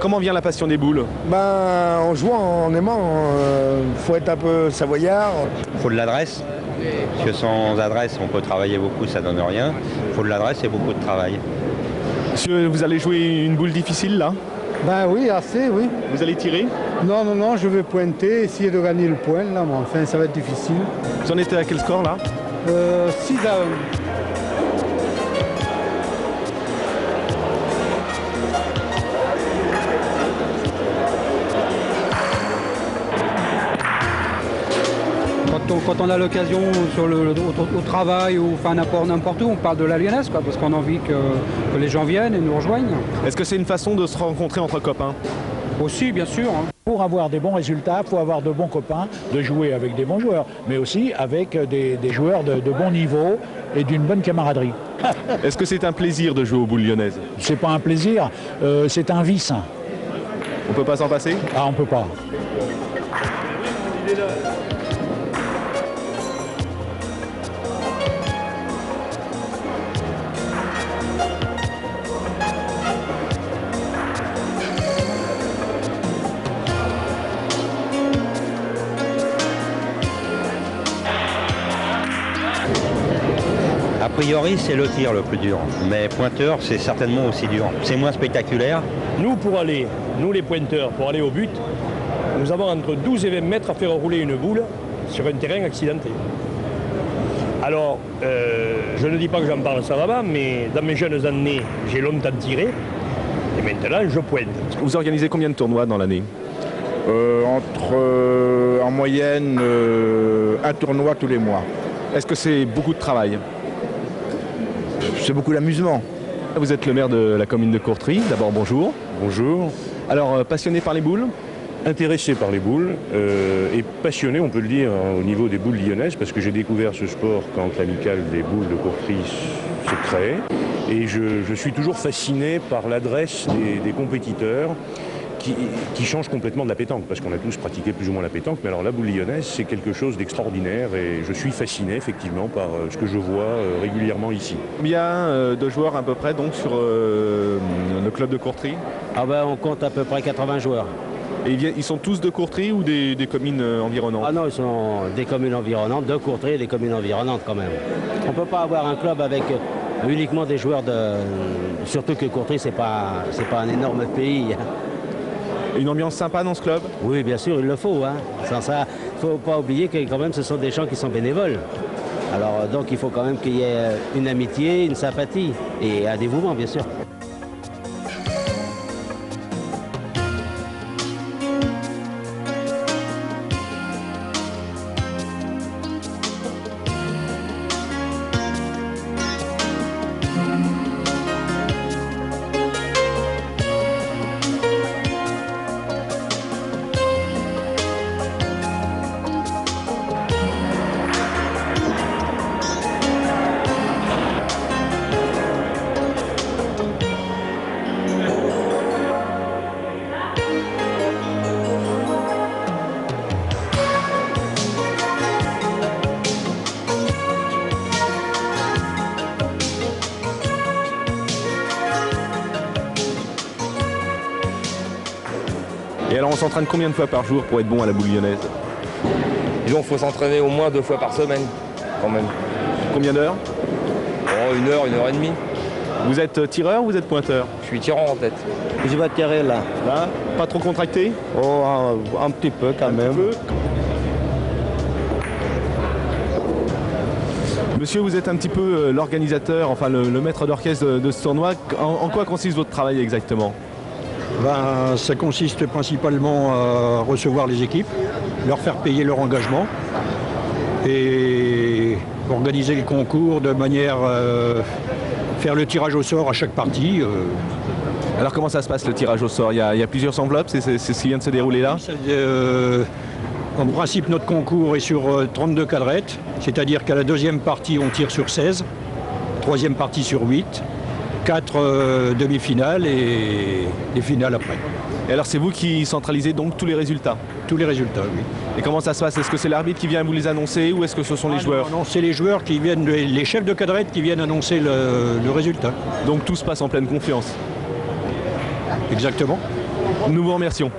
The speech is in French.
comment vient la passion des boules? Ben, en jouant, en aimant, faut être un peu savoyard. Il faut de l'adresse, parce que sans adresse, on peut travailler beaucoup, ça donne rien. Il faut de l'adresse et beaucoup de travail. Monsieur, vous allez jouer une boule difficile là? Ben oui, assez, oui. Vous allez tirer? Non, non, non, je vais pointer, essayer de gagner le point, là, mais enfin, ça va être difficile. Vous en êtes à quel score là? 6-1. Quand on a l'occasion au travail ou enfin n'importe où, on parle de la Lyonnaise, quoi, parce qu'on a envie que les gens viennent et nous rejoignent. Est-ce que c'est une façon de se rencontrer entre copains? Aussi, bien sûr. Hein. Pour avoir des bons résultats, il faut avoir de bons copains, de jouer avec des bons joueurs, mais aussi avec des joueurs de bon niveau et d'une bonne camaraderie. Est-ce que c'est un plaisir de jouer aux boules lyonnaises? C'est pas un plaisir, c'est un vice. On peut pas s'en passer? Ah, on peut pas. A priori, c'est le tir le plus dur, mais pointeur, c'est certainement aussi dur. C'est moins spectaculaire. Nous les pointeurs, pour aller au but, nous avons entre 12 et 20 mètres à faire rouler une boule sur un terrain accidenté. Alors, je ne dis pas que j'en parle savamment, mais dans mes jeunes années, j'ai longtemps tiré, et maintenant je pointe. Vous organisez combien de tournois dans l'année? En moyenne, un tournoi tous les mois. Est-ce que c'est beaucoup de travail? C'est beaucoup d'amusement. Vous êtes le maire de la commune de Courtry. D'abord, bonjour. Bonjour. Alors, passionné par les boules? Intéressé par les boules et passionné, on peut le dire, au niveau des boules lyonnaises, parce que j'ai découvert ce sport quand l'amicale des boules de Courtry se crée. Et je suis toujours fasciné par l'adresse des compétiteurs qui change complètement de la pétanque, parce qu'on a tous pratiqué plus ou moins la pétanque, mais alors la boule lyonnaise, c'est quelque chose d'extraordinaire et je suis fasciné effectivement par ce que je vois régulièrement ici. Combien de joueurs à peu près donc sur le club de Courtry? Ah ben, on compte à peu près 80 joueurs. Et ils sont tous de Courtry ou des communes environnantes? Ah non, ils sont des communes environnantes, de Courtry et des communes environnantes quand même. On ne peut pas avoir un club avec uniquement des joueurs de... Surtout que Courtry, c'est pas un énorme pays. Une ambiance sympa dans ce club? Oui, bien sûr, il le faut. Hein. Sans ça, il ne faut pas oublier que quand même ce sont des gens qui sont bénévoles. Alors donc il faut quand même qu'il y ait une amitié, une sympathie et un dévouement, bien sûr. Et alors on s'entraîne combien de fois par jour pour être bon à la boule lyonnaise? Disons qu'il faut s'entraîner au moins 2 fois par semaine, quand même. Combien d'heures? Oh, 1 heure, 1 heure et demie. Vous êtes tireur ou vous êtes pointeur? Je suis tireur en tête. Je vais tirer là. Là? Pas trop contracté? Oh, un petit peu quand même. Monsieur, vous êtes un petit peu l'organisateur, enfin le maître d'orchestre de ce tournoi. En quoi consiste votre travail exactement? Ben, ça consiste principalement à recevoir les équipes, leur faire payer leur engagement et organiser le concours de manière à faire le tirage au sort à chaque partie. Alors comment ça se passe le tirage au sort? Il y a plusieurs enveloppes, c'est ce qui vient de se dérouler là? En principe, notre concours est sur 32 cadrettes, c'est-à-dire qu'à la deuxième partie, on tire sur 16, troisième partie sur 8, 4 demi-finales et les finales après. Et alors c'est vous qui centralisez donc tous les résultats? Tous les résultats, oui. Et comment ça se passe? Est-ce que c'est l'arbitre qui vient vous les annoncer ou est-ce que ce sont les joueurs? Non, c'est les joueurs qui viennent, les chefs de cadrette qui viennent annoncer le résultat. Donc tout se passe en pleine confiance? Exactement. Nous vous remercions.